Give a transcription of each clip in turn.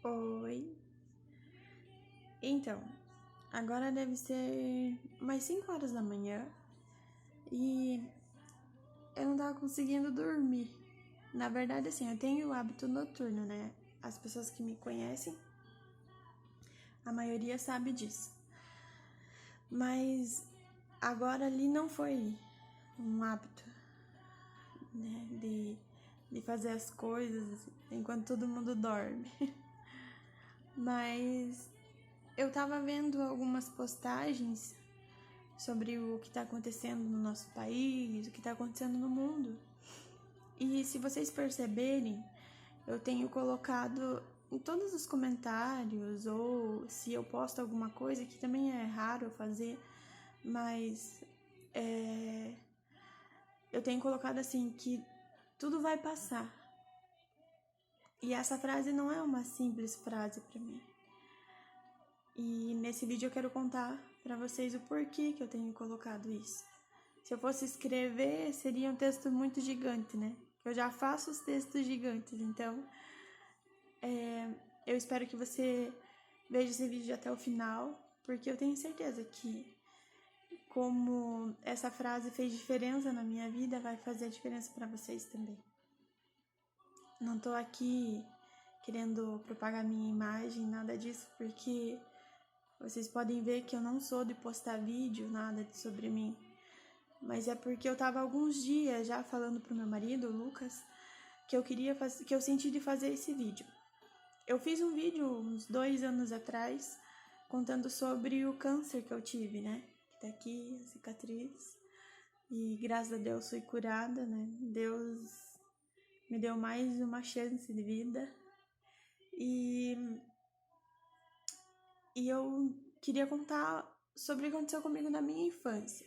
Oi. Então, agora deve ser umas 5 horas da manhã e eu não tava conseguindo dormir. Na verdade, assim, eu tenho o hábito noturno, né? As pessoas que me conhecem, a maioria sabe disso. Mas agora ali não foi um hábito, né? De fazer as coisas enquanto todo mundo dorme. Mas eu tava vendo algumas postagens sobre o que está acontecendo no nosso país, o que está acontecendo no mundo. E se vocês perceberem, eu tenho colocado em todos os comentários, ou se eu posto alguma coisa, que também é raro eu fazer, mas eu tenho colocado assim, que tudo vai passar. E essa frase não é uma simples frase para mim. E nesse vídeo eu quero contar para vocês o porquê que eu tenho colocado isso. Se eu fosse escrever, seria um texto muito gigante, né? Eu já faço os textos gigantes, então eu espero que você veja esse vídeo até o final, porque eu tenho certeza que como essa frase fez diferença na minha vida, vai fazer diferença para vocês também. Não tô aqui querendo propagar minha imagem, nada disso, porque vocês podem ver que eu não sou de postar vídeo, nada sobre mim. Mas é porque eu tava alguns dias já falando pro meu marido, o Lucas, que eu senti de fazer esse vídeo. Eu fiz um vídeo uns 2 anos atrás, contando sobre o câncer que eu tive, né? Que tá aqui, a cicatriz. E graças a Deus fui curada, né? Deus me deu mais uma chance de vida. E eu queria contar sobre o que aconteceu comigo na minha infância.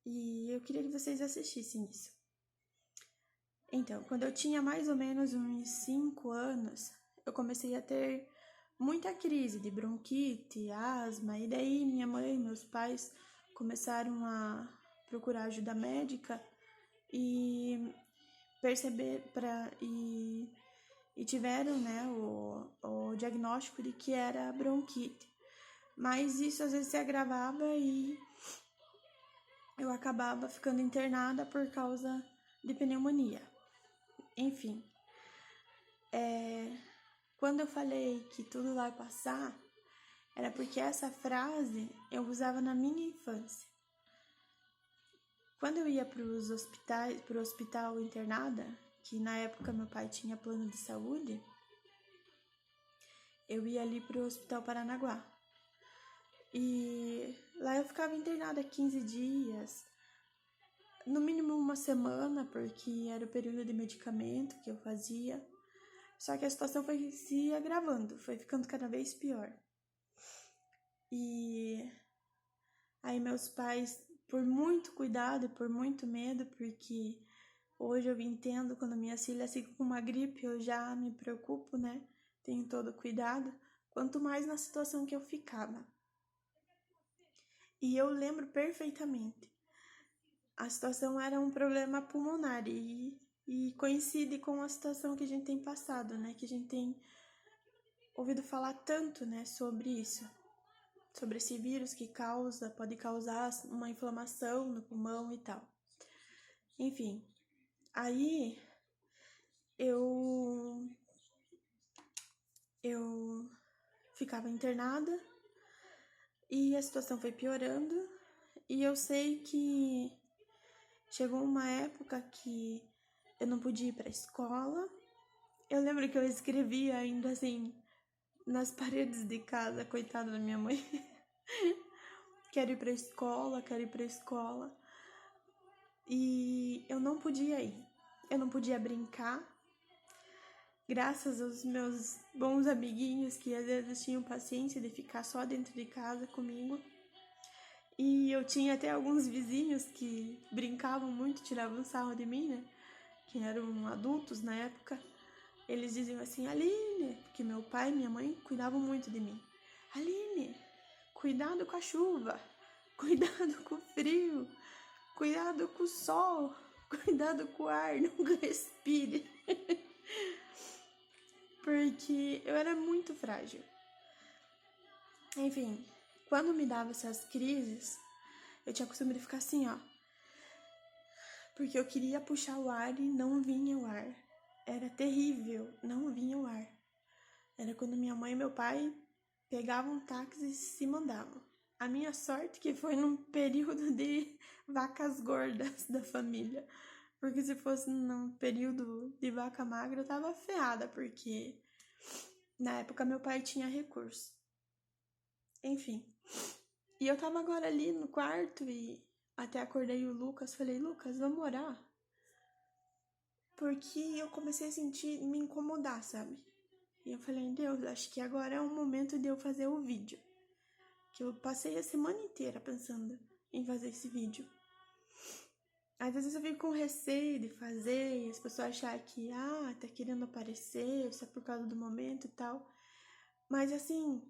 E eu queria que vocês assistissem isso. Então, quando eu tinha mais ou menos uns 5 anos, eu comecei a ter muita crise de bronquite, asma, e daí minha mãe e meus pais começaram a procurar ajuda médica e tiveram, né, o diagnóstico de que era bronquite. Mas isso às vezes se agravava e eu acabava ficando internada por causa de pneumonia. Enfim, quando eu falei que tudo vai passar, era porque essa frase eu usava na minha infância. Quando eu ia pro hospital internada, que na época meu pai tinha plano de saúde, eu ia ali pro Hospital Paranaguá. E lá eu ficava internada 15 dias, no mínimo uma semana, porque era o período de medicamento que eu fazia. Só que a situação foi se agravando, foi ficando cada vez pior. E aí meus pais, por muito cuidado e por muito medo, porque hoje eu entendo quando minha filha fica com uma gripe, eu já me preocupo, né? Tenho todo cuidado, quanto mais na situação que eu ficava. E eu lembro perfeitamente. A situação era um problema pulmonar e coincide com a situação que a gente tem passado, né? Que a gente tem ouvido falar tanto, né, sobre isso. Sobre esse vírus que pode causar uma inflamação no pulmão e tal. Enfim, aí eu ficava internada e a situação foi piorando e eu sei que chegou uma época que eu não podia ir pra escola. Eu lembro que eu escrevia ainda assim nas paredes de casa, coitada da minha mãe. Quero ir pra escola, quero ir pra escola. E eu não podia ir. Eu não podia brincar. Graças aos meus bons amiguinhos que às vezes tinham paciência de ficar só dentro de casa comigo. E eu tinha até alguns vizinhos que brincavam muito, tiravam sarro de mim, né? Que eram adultos na época. Eles diziam assim, Aline, porque meu pai e minha mãe cuidavam muito de mim. Aline, cuidado com a chuva, cuidado com o frio, cuidado com o sol, cuidado com o ar, nunca respire. porque eu era muito frágil. Enfim, quando me dava essas crises, eu tinha costume de ficar assim, ó. Porque eu queria puxar o ar e não vinha o ar. Era terrível, não vinha o ar. Era quando minha mãe e meu pai pegavam um táxi e se mandavam. A minha sorte que foi num período de vacas gordas da família. Porque se fosse num período de vaca magra, eu tava ferrada, porque na época meu pai tinha recurso. Enfim. E eu tava agora ali no quarto e até acordei o Lucas. Falei, Lucas, vamos orar? Porque eu comecei a sentir, me incomodar, sabe? E eu falei, Deus, acho que agora é o momento de eu fazer o vídeo. Que eu passei a semana inteira pensando em fazer esse vídeo. Às vezes eu fico com receio de fazer e as pessoas acharem que, tá querendo aparecer, só por causa do momento e tal. Mas assim,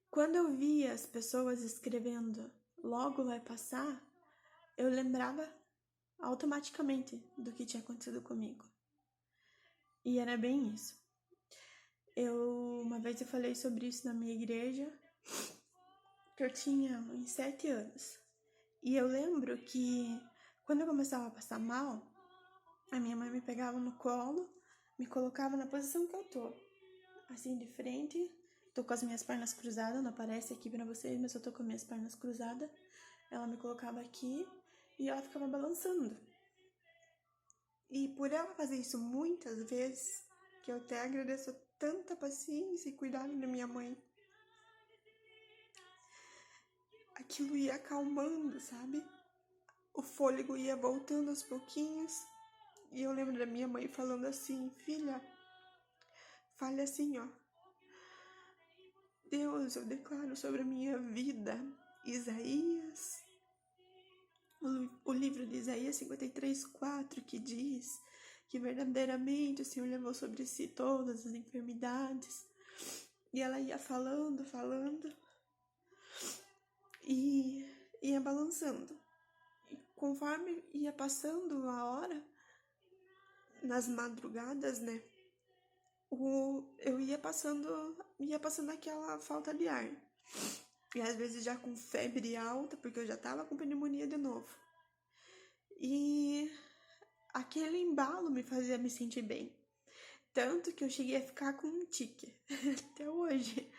quando eu via as pessoas escrevendo logo vai passar, eu lembrava automaticamente do que tinha acontecido comigo. E era bem isso. Uma vez eu falei sobre isso na minha igreja, que eu tinha uns 7 anos. E eu lembro que quando eu começava a passar mal, a minha mãe me pegava no colo, me colocava na posição que eu tô. Assim, de frente, tô com as minhas pernas cruzadas, não aparece aqui pra vocês, mas eu tô com as minhas pernas cruzadas. Ela me colocava aqui e ela ficava balançando. E por ela fazer isso muitas vezes, que eu até agradeço tanta paciência e cuidado da minha mãe, aquilo ia acalmando, sabe? O fôlego ia voltando aos pouquinhos. E eu lembro da minha mãe falando assim, filha, fale assim, ó. Deus, eu declaro sobre a minha vida, Isaías, o livro de Isaías 53:4, que diz que verdadeiramente o Senhor levou sobre si todas as enfermidades. E ela ia falando, e ia balançando. E conforme ia passando a hora, nas madrugadas, né, eu ia passando aquela falta de ar. E às vezes já com febre alta, porque eu já tava com pneumonia de novo. E aquele embalo me fazia me sentir bem. Tanto que eu cheguei a ficar com um tique até hoje.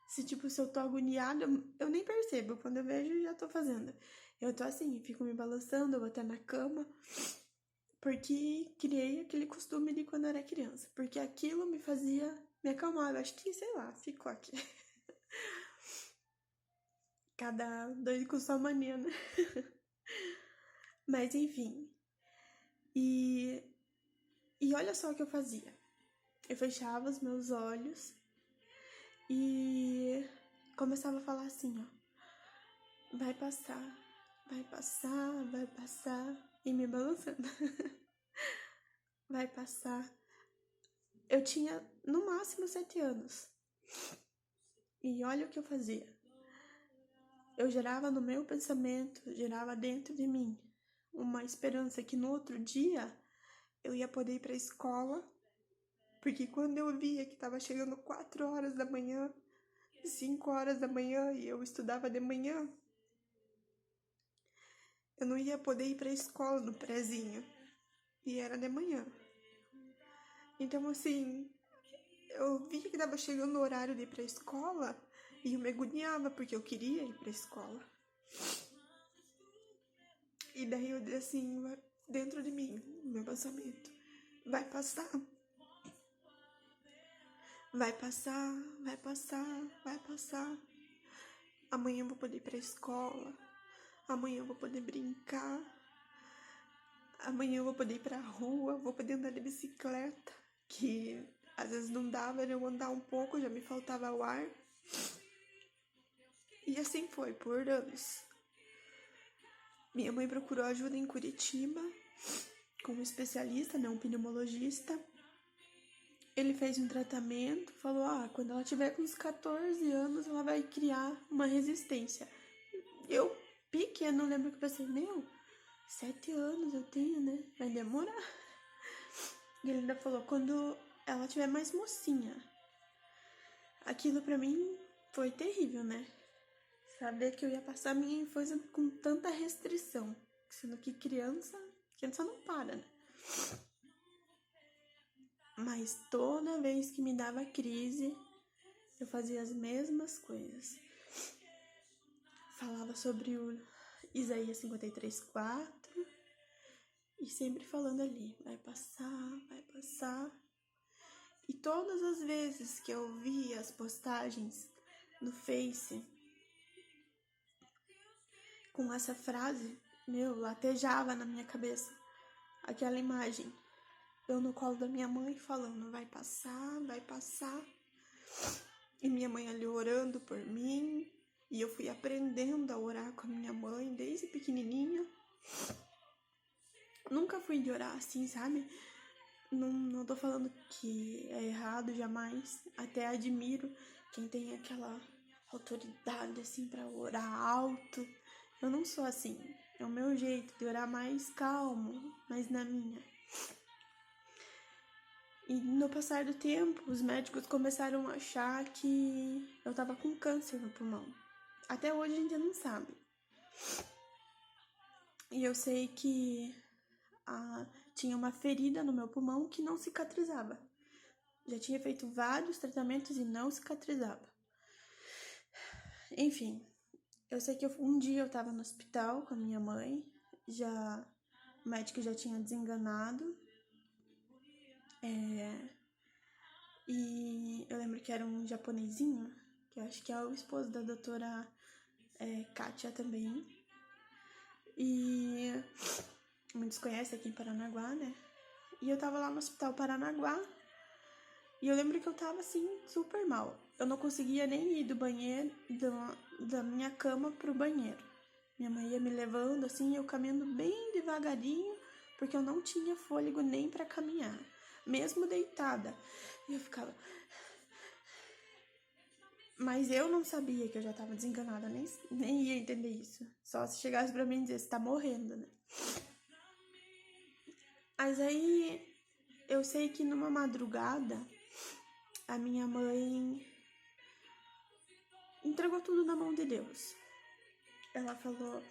Se eu tô agoniada, eu nem percebo. Quando eu vejo, eu já tô fazendo. Eu tô assim, fico me balançando, eu vou até na cama. Porque criei aquele costume de quando eu era criança. Porque aquilo me fazia me acalmar. Eu acho que, sei lá, ficou aqui. Cada doido com sua mania, né? Mas enfim. E olha só o que eu fazia. Eu fechava os meus olhos e começava a falar assim, ó. Vai passar, vai passar, vai passar. E me balançando. Vai passar. Eu tinha no máximo 7 anos. E olha o que eu fazia. Eu gerava no meu pensamento, gerava dentro de mim uma esperança que no outro dia eu ia poder ir para a escola, porque quando eu via que estava chegando 4 horas da manhã, 5 horas da manhã e eu estudava de manhã, eu não ia poder ir para a escola no prézinho, e era de manhã. Então assim, eu via que estava chegando o horário de ir para a escola e eu me agoniava porque eu queria ir para a escola. E daí eu disse assim, dentro de mim, no meu pensamento, vai passar. Vai passar, vai passar, vai passar. Amanhã eu vou poder ir pra escola. Amanhã eu vou poder brincar. Amanhã eu vou poder ir pra rua, vou poder andar de bicicleta. Que às vezes não dava, era eu andar um pouco, já me faltava o ar. E assim foi, por anos. Minha mãe procurou ajuda em Curitiba, com um especialista, né, um pneumologista. Ele fez um tratamento, falou, quando ela tiver com uns 14 anos, ela vai criar uma resistência. Eu, pequena, lembro que eu pensei, 7 anos eu tenho, né? Vai demorar. E ele ainda falou, quando ela tiver mais mocinha. Aquilo pra mim foi terrível, né? Saber que eu ia passar a minha infância com tanta restrição. Sendo que criança não para, né? Mas toda vez que me dava crise, eu fazia as mesmas coisas. Falava sobre o Isaías 53:4 e sempre falando ali, vai passar, vai passar. E todas as vezes que eu via as postagens no Face com essa frase, latejava na minha cabeça aquela imagem. Eu no colo da minha mãe falando, vai passar, vai passar. E minha mãe ali orando por mim. E eu fui aprendendo a orar com a minha mãe desde pequenininha. Nunca fui de orar assim, sabe? Não tô falando que é errado, jamais. Até admiro quem tem aquela autoridade assim pra orar alto. Eu não sou assim. É o meu jeito de orar mais calmo, mais na minha. E no passar do tempo, os médicos começaram a achar que eu tava com câncer no pulmão. Até hoje a gente não sabe. E eu sei que tinha uma ferida no meu pulmão que não cicatrizava. Já tinha feito vários tratamentos e não cicatrizava. Enfim, eu sei que um dia eu tava no hospital com a minha mãe. O médico já tinha desenganado. E eu lembro que era um japonesinho, que eu acho que é o esposo da doutora Kátia também. E muitos conhecem aqui em Paranaguá, né? E eu tava lá no Hospital Paranaguá. E eu lembro que eu tava assim, super mal. Eu não conseguia nem ir do banheiro, da minha cama pro banheiro. Minha mãe ia me levando assim, eu caminhando bem devagarinho, porque eu não tinha fôlego nem pra caminhar. Mesmo deitada. E eu ficava... Mas eu não sabia que eu já tava desenganada, nem ia entender isso. Só se chegasse pra mim e dizer, você tá morrendo, né? Mas aí, eu sei que numa madrugada, a minha mãe entregou tudo na mão de Deus. Ela falou,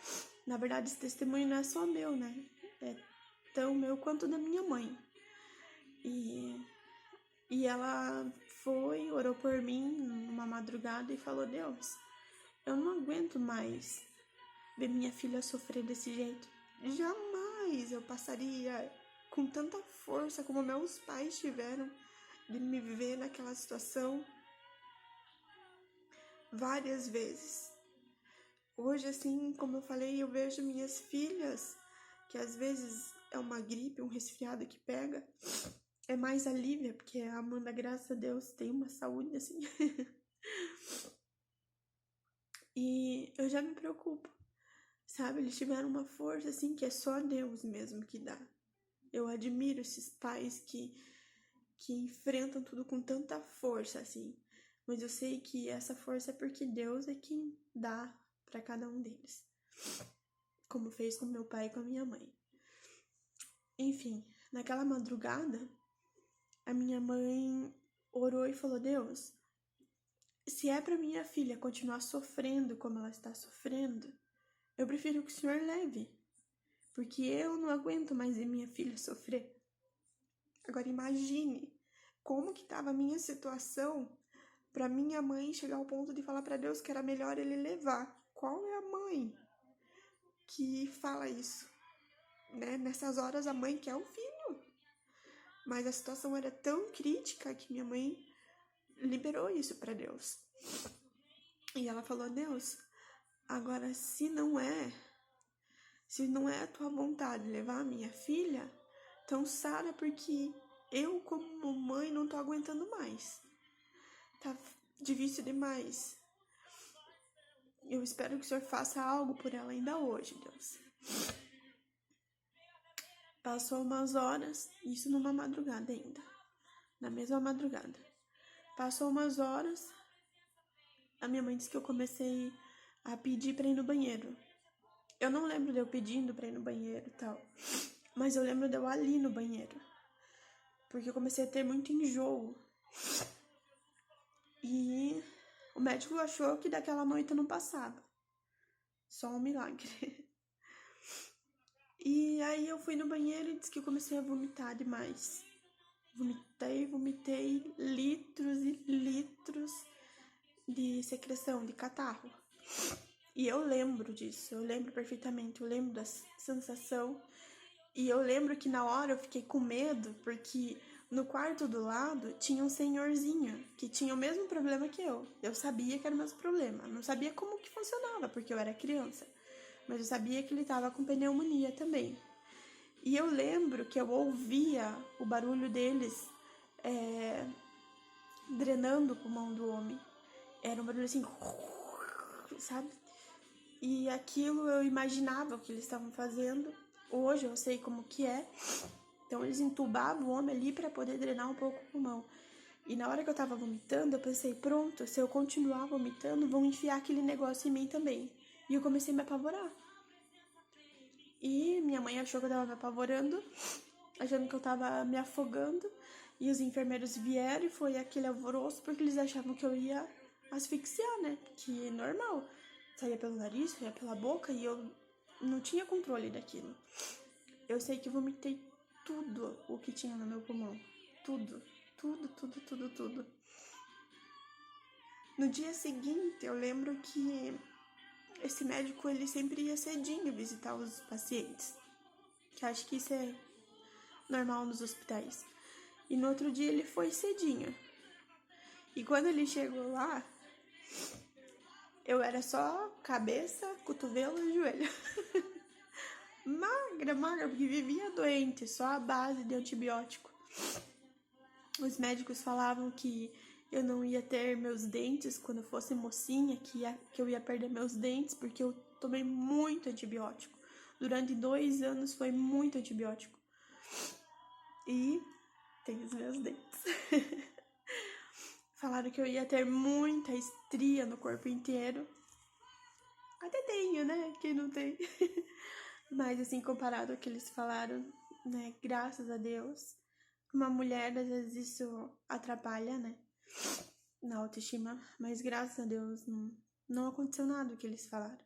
na verdade esse testemunho não é só meu, né? É tão meu quanto da minha mãe. E ela foi, orou por mim numa madrugada e falou, Deus, eu não aguento mais ver minha filha sofrer desse jeito. Jamais eu passaria com tanta força como meus pais tiveram de me ver naquela situação várias vezes. Hoje, assim, como eu falei, eu vejo minhas filhas, que às vezes é uma gripe, um resfriado que pega, é mais alívio, porque a Amanda, graças a Deus, tem uma saúde, assim. E eu já me preocupo, sabe? Eles tiveram uma força, assim, que é só Deus mesmo que dá. Eu admiro esses pais que enfrentam tudo com tanta força, assim. Mas eu sei que essa força é porque Deus é quem dá para cada um deles. Como fez com meu pai e com a minha mãe. Enfim, naquela madrugada, a minha mãe orou e falou, Deus, se é para minha filha continuar sofrendo como ela está sofrendo, eu prefiro que o Senhor leve. Porque eu não aguento mais ver minha filha sofrer. Agora imagine como que estava a minha situação para minha mãe chegar ao ponto de falar para Deus que era melhor ele levar. Qual é a mãe que fala isso? Né? Nessas horas a mãe quer o filho. Mas a situação era tão crítica que minha mãe liberou isso para Deus. E ela falou, Deus, agora se não é a tua vontade levar a minha filha, então sara, porque eu como mãe não tô aguentando mais. Tá difícil demais. Eu espero que o Senhor faça algo por ela ainda hoje, Deus. Passou umas horas, isso numa madrugada ainda. Na mesma madrugada. Passou umas horas, a minha mãe disse que eu comecei a pedir pra ir no banheiro. Eu não lembro de eu pedindo pra ir no banheiro e tal. Mas eu lembro de eu ali no banheiro. porque eu comecei a ter muito enjoo. E o médico achou que daquela noite eu não passava. Só um milagre. E aí eu fui no banheiro e disse que eu comecei a vomitar demais. Vomitei litros e litros de secreção, de catarro. E eu lembro disso, eu lembro perfeitamente, eu lembro da sensação. E eu lembro que na hora eu fiquei com medo, porque no quarto do lado tinha um senhorzinho que tinha o mesmo problema que eu. Eu sabia que era o mesmo problema, não sabia como que funcionava, porque eu era criança. Mas eu sabia que ele estava com pneumonia também. E eu lembro que eu ouvia o barulho deles drenando o pulmão do homem. Era um barulho assim, sabe? E aquilo eu imaginava o que eles estavam fazendo. Hoje eu sei como que é. Então eles entubavam o homem ali para poder drenar um pouco o pulmão. E na hora que eu tava vomitando, eu pensei, pronto, se eu continuar vomitando, vão enfiar aquele negócio em mim também. E eu comecei a me apavorar. E minha mãe achou que eu tava me apavorando, achando que eu tava me afogando. E os enfermeiros vieram e foi aquele alvoroço, porque eles achavam que eu ia asfixiar, né? Que é normal. Saía pelo nariz, saía pela boca e eu não tinha controle daquilo. Eu sei que eu vomitei tudo o que tinha no meu pulmão. Tudo. No dia seguinte, eu lembro que esse médico, ele sempre ia cedinho visitar os pacientes. Que acho que isso é normal nos hospitais. E no outro dia ele foi cedinho. E quando ele chegou lá, eu era só cabeça, cotovelo e joelho. magra, porque vivia doente, só a base de antibiótico. Os médicos falavam que eu não ia ter meus dentes quando eu fosse mocinha, que eu ia perder meus dentes, porque eu tomei muito antibiótico. Durante 2 anos foi muito antibiótico. E tenho os meus dentes. Falaram que eu ia ter muita estria no corpo inteiro. Até tenho, né? Quem não tem? Mas assim, comparado ao que eles falaram, né? Graças a Deus. Uma mulher, às vezes isso atrapalha, né? Na autoestima. Mas graças a Deus não aconteceu nada do que eles falaram.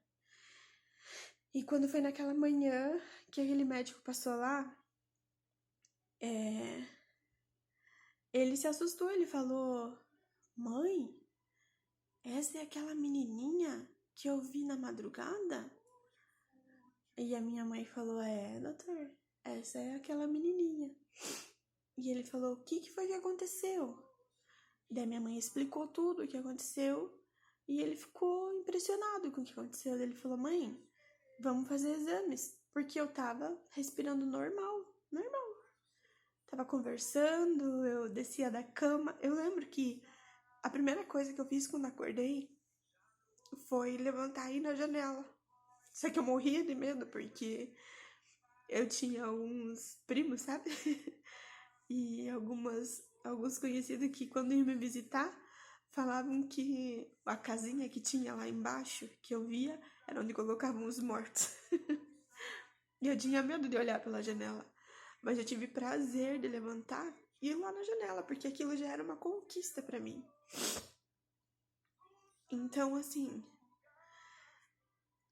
E quando foi naquela manhã que aquele médico passou lá, ele se assustou, ele falou: Mãe, essa é aquela menininha que eu vi na madrugada? E a minha mãe falou: doutor, essa é aquela menininha. E ele falou: o que foi que aconteceu? Daí minha mãe explicou tudo o que aconteceu e ele ficou impressionado com o que aconteceu. Ele falou: mãe, vamos fazer exames, porque eu tava respirando normal. Tava conversando, eu descia da cama. Eu lembro que a primeira coisa que eu fiz quando acordei foi levantar e ir na janela. Só que eu morria de medo, porque eu tinha alguns primos, sabe? E alguns conhecidos que quando iam me visitar, falavam que a casinha que tinha lá embaixo, que eu via, era onde colocavam os mortos. E eu tinha medo de olhar pela janela. Mas eu tive prazer de levantar e ir lá na janela, porque aquilo já era uma conquista pra mim. Então, assim,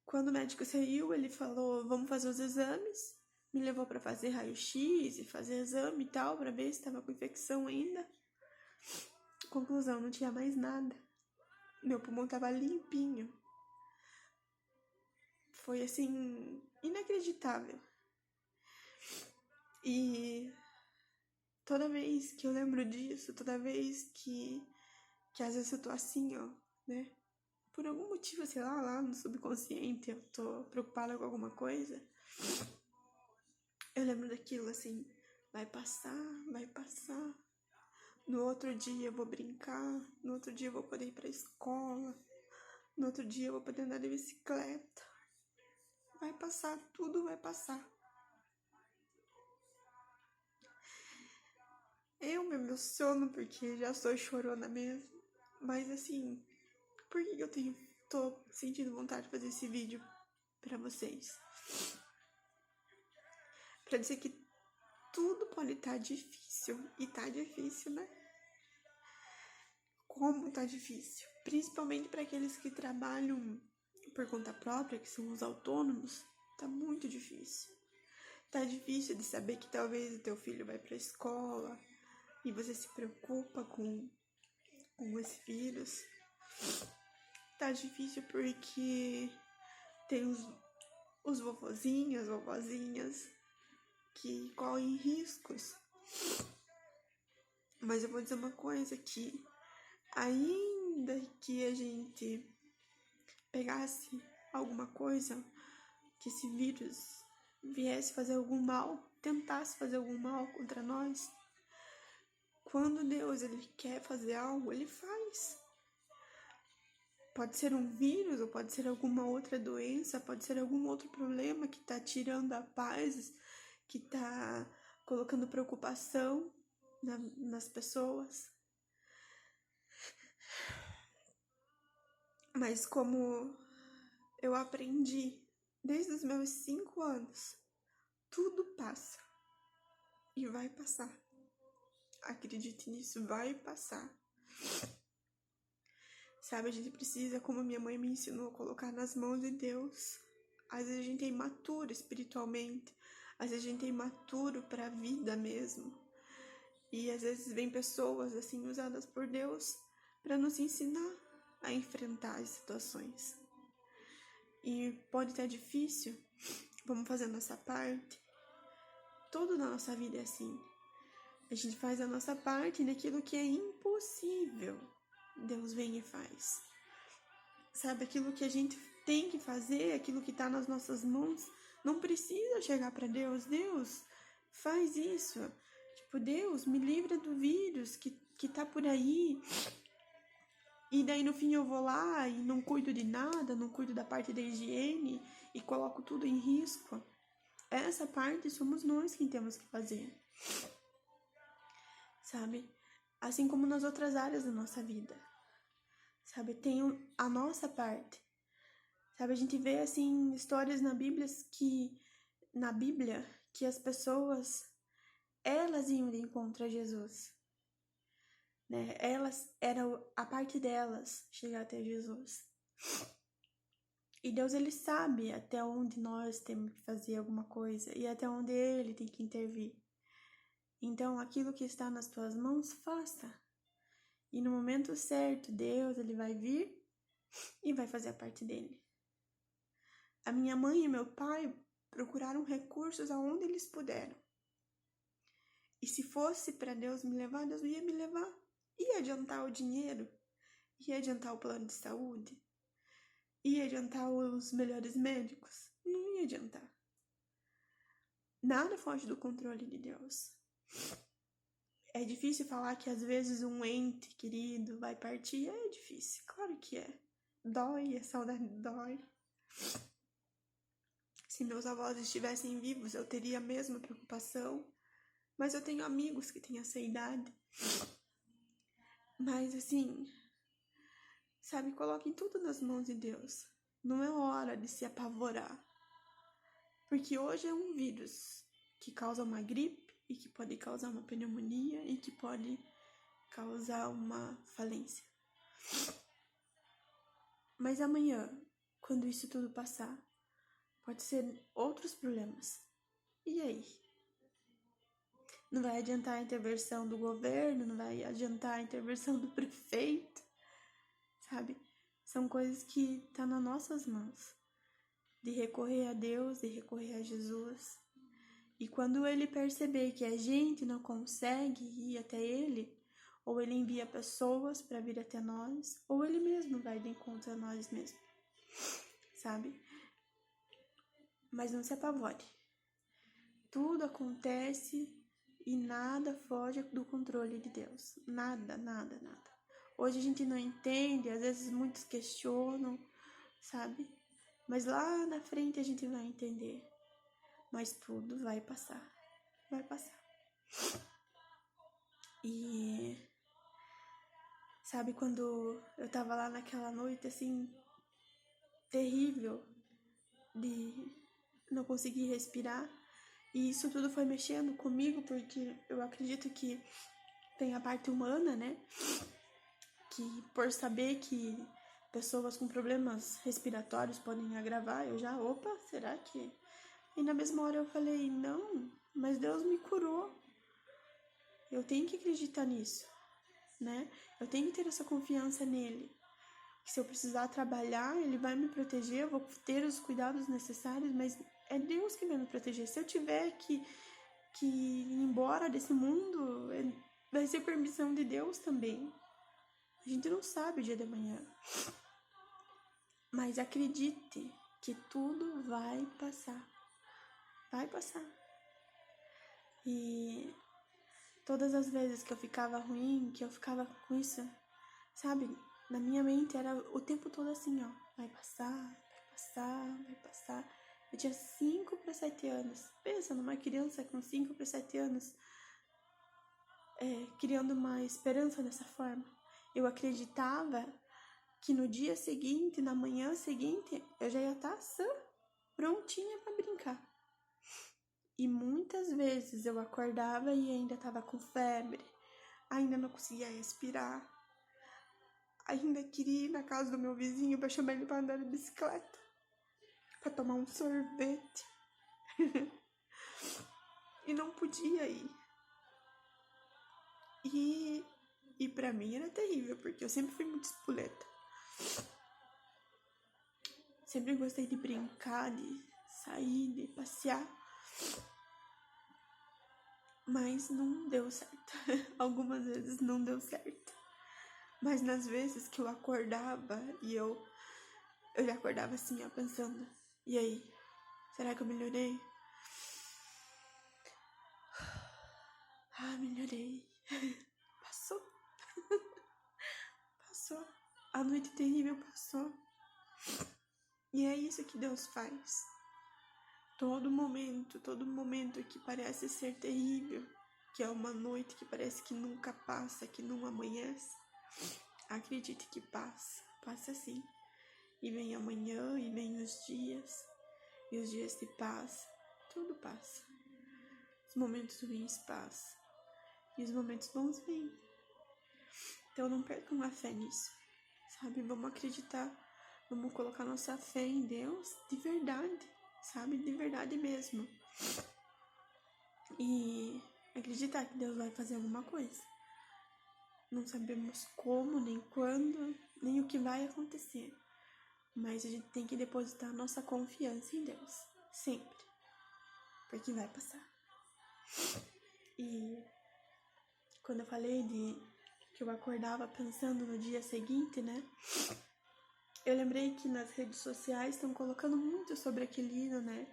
quando o médico saiu, ele falou: vamos fazer os exames. Me levou pra fazer raio-x e fazer exame e tal, pra ver se tava com infecção ainda. Conclusão, não tinha mais nada. Meu pulmão tava limpinho. Foi, assim, inacreditável. E toda vez que eu lembro disso, toda vez que às vezes eu tô assim, ó, né? Por algum motivo, sei lá no subconsciente, eu tô preocupada com alguma coisa. Eu lembro daquilo, assim, vai passar. No outro dia eu vou brincar, no outro dia eu vou poder ir pra escola, no outro dia eu vou poder andar de bicicleta. Vai passar, tudo vai passar. Eu me emociono porque já sou chorona mesmo. Mas assim, por que eu tô sentindo vontade de fazer esse vídeo pra vocês? Pra dizer que tudo pode estar difícil. E tá difícil, né? Como tá difícil. Principalmente para aqueles que trabalham por conta própria, que são os autônomos. Tá muito difícil. Tá difícil de saber que talvez o teu filho vai pra escola e você se preocupa com esse vírus. Tá difícil porque tem os vovozinhos, vovozinhas que correm riscos. Mas eu vou dizer uma coisa, que ainda que a gente pegasse alguma coisa, que esse vírus viesse fazer algum mal, tentasse fazer algum mal contra nós, quando Deus ele quer fazer algo, ele faz. Pode ser um vírus, ou pode ser alguma outra doença, pode ser algum outro problema que tá tirando a paz, que tá colocando preocupação nas pessoas. Mas como eu aprendi desde os meus 5 anos, tudo passa e vai passar. Acredite nisso, vai passar. Sabe, a gente precisa, como minha mãe me ensinou, colocar nas mãos de Deus. Às vezes a gente é imaturo espiritualmente, às vezes a gente é imaturo para a vida mesmo. E às vezes vem pessoas assim usadas por Deus para nos ensinar a enfrentar as situações. E pode estar difícil, vamos fazer a nossa parte. Tudo na nossa vida é assim. A gente faz a nossa parte naquilo que é impossível. Deus vem e faz. Sabe, aquilo que a gente tem que fazer, aquilo que está nas nossas mãos, não precisa chegar para Deus. Deus, faz isso. Tipo, Deus, me livra do vírus que tá por aí. E daí no fim eu vou lá e não cuido de nada, não cuido da parte da higiene e coloco tudo em risco. Essa parte somos nós quem temos que fazer. Sabe? Assim como nas outras áreas da nossa vida. Sabe? Tem a nossa parte. Sabe? A gente vê, assim, histórias na Bíblia que as pessoas, elas iam de encontro a Jesus. Né? Era a parte delas chegar até Jesus. E Deus, ele sabe até onde nós temos que fazer alguma coisa e até onde ele tem que intervir. Então, aquilo que está nas tuas mãos, faça. E no momento certo, Deus, ele vai vir e vai fazer a parte dele. A minha mãe e meu pai procuraram recursos aonde eles puderam. E se fosse para Deus me levar, Deus ia me levar. Ia adiantar o dinheiro, ia adiantar o plano de saúde, ia adiantar os melhores médicos. Não ia adiantar. Nada foge do controle de Deus. É difícil falar que às vezes um ente querido vai partir. É difícil, claro que é. Dói, a saudade dói. Se meus avós estivessem vivos, eu teria a mesma preocupação. Mas eu tenho amigos que têm essa idade. Mas assim, sabe, coloquem tudo nas mãos de Deus. Não é hora de se apavorar. Porque hoje é um vírus que causa uma gripe e que pode causar uma pneumonia e que pode causar uma falência. Mas amanhã, quando isso tudo passar, pode ser outros problemas. E aí? Não vai adiantar a intervenção do governo, não vai adiantar a intervenção do prefeito, sabe? São coisas que estão nas nossas mãos. De recorrer a Deus, de recorrer a Jesus. E quando ele perceber que a gente não consegue ir até ele, ou ele envia pessoas para vir até nós, ou ele mesmo vai de encontro a nós mesmos, sabe? Mas não se apavore. Tudo acontece e nada foge do controle de Deus. Nada, nada, nada. Hoje a gente não entende, às vezes muitos questionam, sabe? Mas lá na frente a gente vai entender. Mas tudo vai passar. Vai passar. E sabe, quando eu tava lá naquela noite, assim, terrível, de não conseguir respirar, E isso tudo foi mexendo comigo, porque eu acredito que tem a parte humana, né? Que por saber que pessoas com problemas respiratórios podem agravar, eu já, opa, será que... E na mesma hora eu falei, não, mas Deus me curou. Eu tenho que acreditar nisso, né? Eu tenho que ter essa confiança nele. Que se eu precisar trabalhar, ele vai me proteger, eu vou ter os cuidados necessários, mas é Deus que vai me proteger. Se eu tiver que ir embora desse mundo, vai ser permissão de Deus também. A gente não sabe o dia de amanhã. Mas acredite que tudo vai passar. Vai passar. E todas as vezes que eu ficava ruim, que eu ficava com isso, sabe? Na minha mente era o tempo todo assim, ó. Vai passar, vai passar, vai passar. Eu tinha 5 para 7 anos. Pensa numa criança com 5 para 7 anos, criando uma esperança dessa forma. Eu acreditava que no dia seguinte, na manhã seguinte, eu já ia estar sã, prontinha para brincar. E muitas vezes eu acordava e ainda estava com febre, ainda não conseguia respirar, ainda queria ir na casa do meu vizinho para chamar ele para andar de bicicleta, para tomar um sorvete. E não podia ir. E para mim era terrível, porque eu sempre fui muito espoleta. Sempre gostei de brincar, de sair, de passear. Mas não deu certo. Algumas vezes não deu certo. Mas nas vezes que eu acordava e eu já acordava assim, ó, pensando, e aí? Será que eu melhorei? Ah, melhorei. Passou. Passou. A noite terrível passou. E é isso que Deus faz. Todo momento que parece ser terrível, que é uma noite que parece que nunca passa, que não amanhece, acredite que passa sim. E vem amanhã, e vem os dias se passam, tudo passa. Os momentos ruins passam, e os momentos bons vêm. Então não percam a fé nisso, sabe? Vamos acreditar, vamos colocar nossa fé em Deus de verdade, sabe? De verdade mesmo. E acreditar que Deus vai fazer alguma coisa. Não sabemos como, nem quando, nem o que vai acontecer. Mas a gente tem que depositar nossa confiança em Deus, sempre. Porque vai passar. E quando eu falei que eu acordava pensando no dia seguinte, né? Eu lembrei que nas redes sociais estão colocando muito sobre aquele hino, né?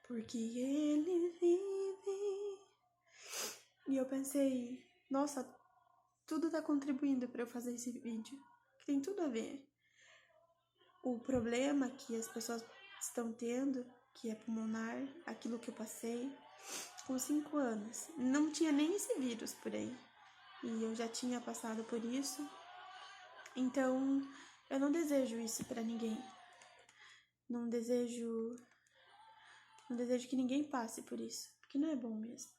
Porque ele vive. E eu pensei, nossa, tudo tá contribuindo para eu fazer esse vídeo. Que tem tudo a ver. O problema que as pessoas estão tendo, que é pulmonar, aquilo que eu passei, com 5 anos. Não tinha nem esse vírus por aí. E eu já tinha passado por isso. Então, eu não desejo isso pra ninguém. Não desejo que ninguém passe por isso, porque não é bom mesmo.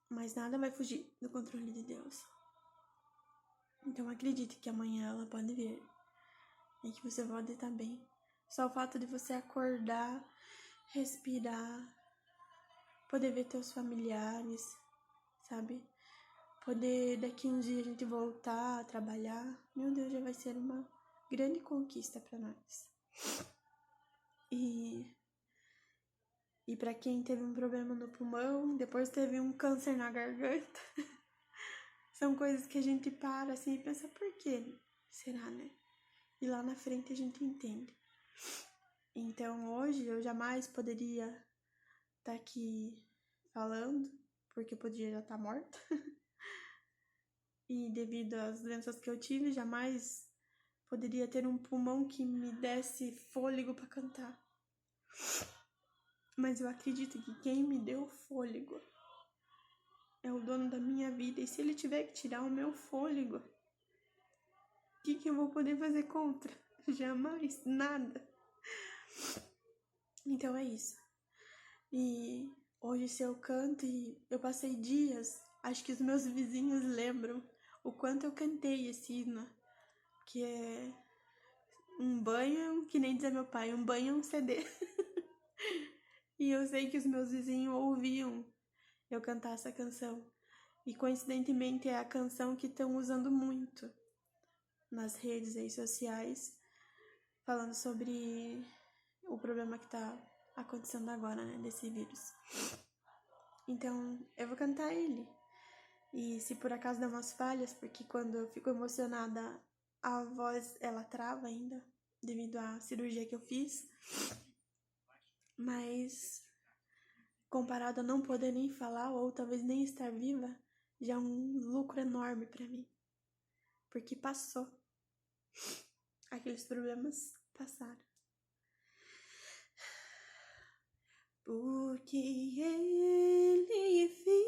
Mas nada vai fugir do controle de Deus. Então acredite que amanhã ela pode vir e que você pode estar bem. Só o fato de você acordar, respirar, poder ver teus familiares, sabe? Poder daqui uns dias a gente voltar a trabalhar, meu Deus, já vai ser uma grande conquista para nós. E para quem teve um problema no pulmão, depois teve um câncer na garganta, são coisas que a gente para assim e pensa, por quê? Será, né? E lá na frente a gente entende. Então hoje eu jamais poderia estar aqui falando, porque eu podia já estar morta. E devido às doenças que eu tive, jamais poderia ter um pulmão que me desse fôlego para cantar. Mas eu acredito que quem me deu fôlego é o dono da minha vida. E se ele tiver que tirar o meu fôlego, o que eu vou poder fazer contra? Jamais, nada. Então é isso. E hoje se eu canto e eu passei dias, acho que os meus vizinhos lembram o quanto eu cantei esse hino, que é um banho, que nem dizia meu pai, um banho é um CD. E eu sei que os meus vizinhos ouviam eu cantar essa canção. E coincidentemente é a canção que estão usando muito nas redes aí sociais, falando sobre o problema que tá acontecendo agora, né, desse vírus. Então, eu vou cantar ele. E se por acaso der umas falhas, porque quando eu fico emocionada, a voz, ela trava ainda, devido à cirurgia que eu fiz. Mas, comparado a não poder nem falar, ou talvez nem estar viva, já é um lucro enorme pra mim. Porque passou. Aqueles problemas passaram. Porque ele vive,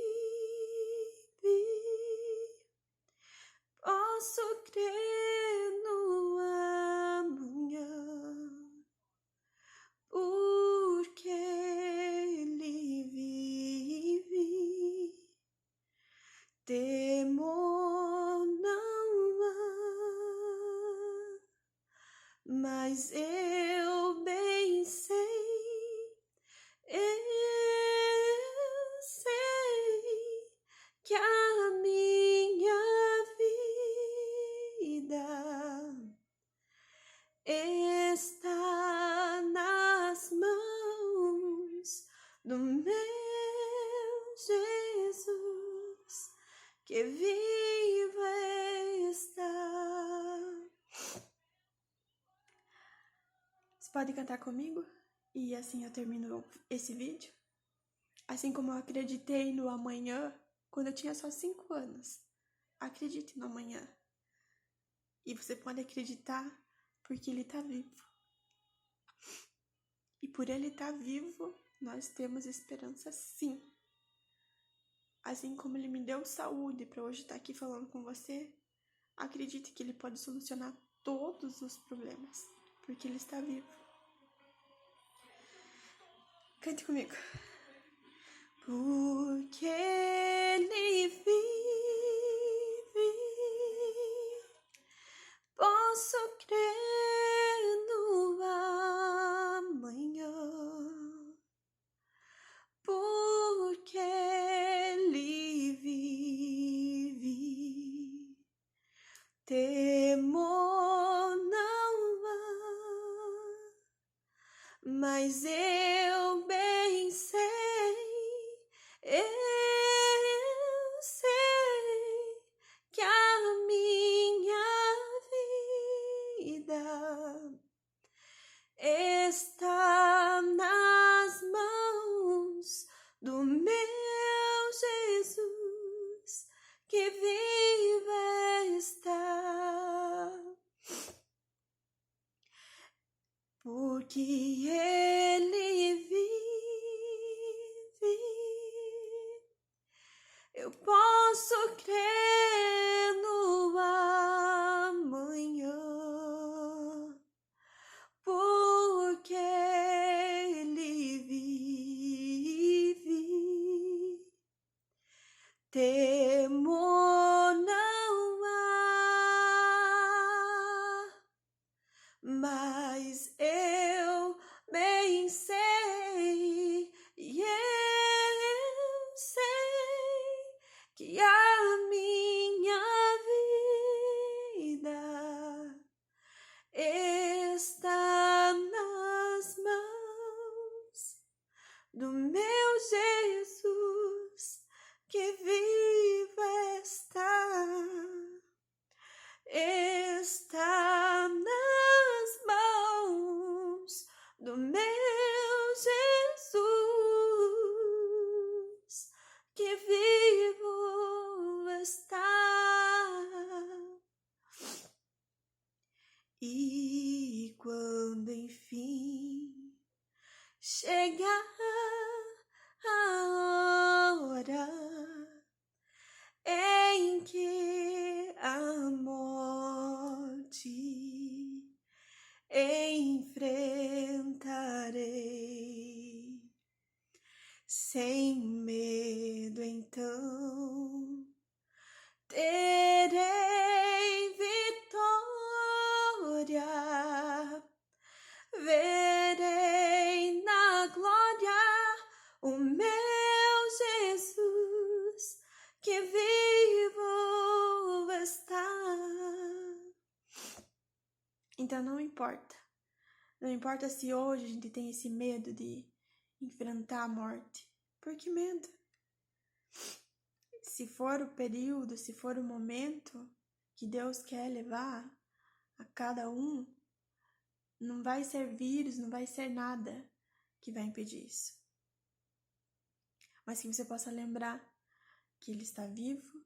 posso crer no amanhã. Porque ele vive, temor não há, mas eu bem sei, eu sei que a minha vida está nas mãos do meu Jesus, que vivo está. Você pode cantar comigo? E assim eu termino esse vídeo. Assim como eu acreditei no amanhã quando eu tinha só 5 anos. Acredite no amanhã. E você pode acreditar porque ele está vivo. E por ele estar vivo, nós temos esperança sim. Assim como ele me deu saúde para hoje estar aqui falando com você, acredite que ele pode solucionar todos os problemas, porque ele está vivo. Cante comigo. Porque ele vive, posso crer no amanhã. Porque ele vive, temor não há, mas eu bem sei, eu sei que a minha vida está nas mãos do meu Jesus, que viva está. Porque ele vive, eu posso crer no amanhã. Porque ele vive, temor não há, mas eu bem sei, e eu sei que a minha vida está nas mãos do meu Jesus, que viva está nas mãos do meu Jesus, que vivo está. E quando enfim chegar a hora em que a morte enfrentarei, Então não importa. Não importa se hoje a gente tem esse medo de enfrentar a morte. Por que medo? Se for o período, se for o momento que Deus quer levar a cada um, não vai ser vírus, não vai ser nada que vai impedir isso. Mas que você possa lembrar que Ele está vivo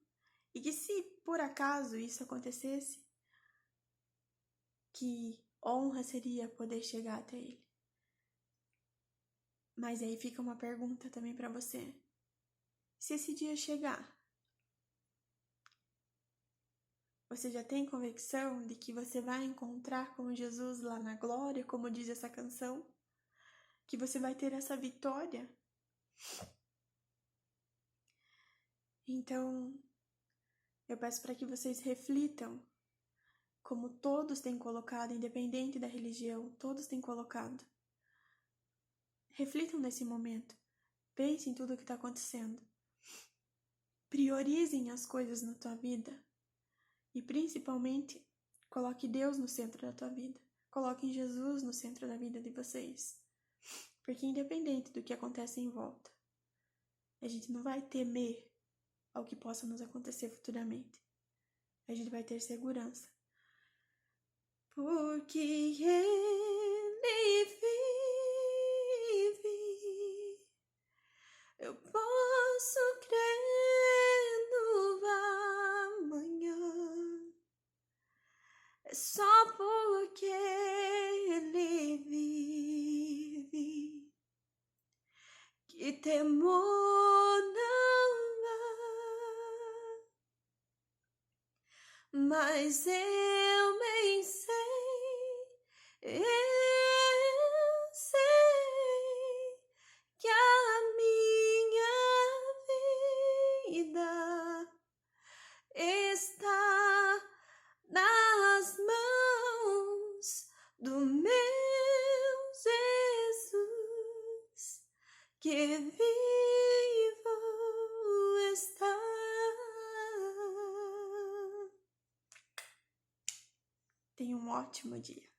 e que se por acaso isso acontecesse, que honra seria poder chegar até Ele. Mas aí fica uma pergunta também para você. Se esse dia chegar, você já tem convicção de que você vai encontrar com Jesus lá na glória, como diz essa canção? Que você vai ter essa vitória? Então, eu peço para que vocês reflitam, como todos têm colocado, independente da religião, todos têm colocado. Reflitam nesse momento. Pensem em tudo o que está acontecendo. Priorizem as coisas na tua vida. E principalmente, coloque Deus no centro da tua vida. Coloquem Jesus no centro da vida de vocês. Porque independente do que acontece em volta, a gente não vai temer ao que possa nos acontecer futuramente. A gente vai ter segurança. Porque Ele vive, eu posso crer no amanhã. É só porque Ele vive que temor não há. Mas eu bem sei, eu sei que a minha vida está nas mãos do meu Jesus, que vivo está. Tenha um ótimo dia.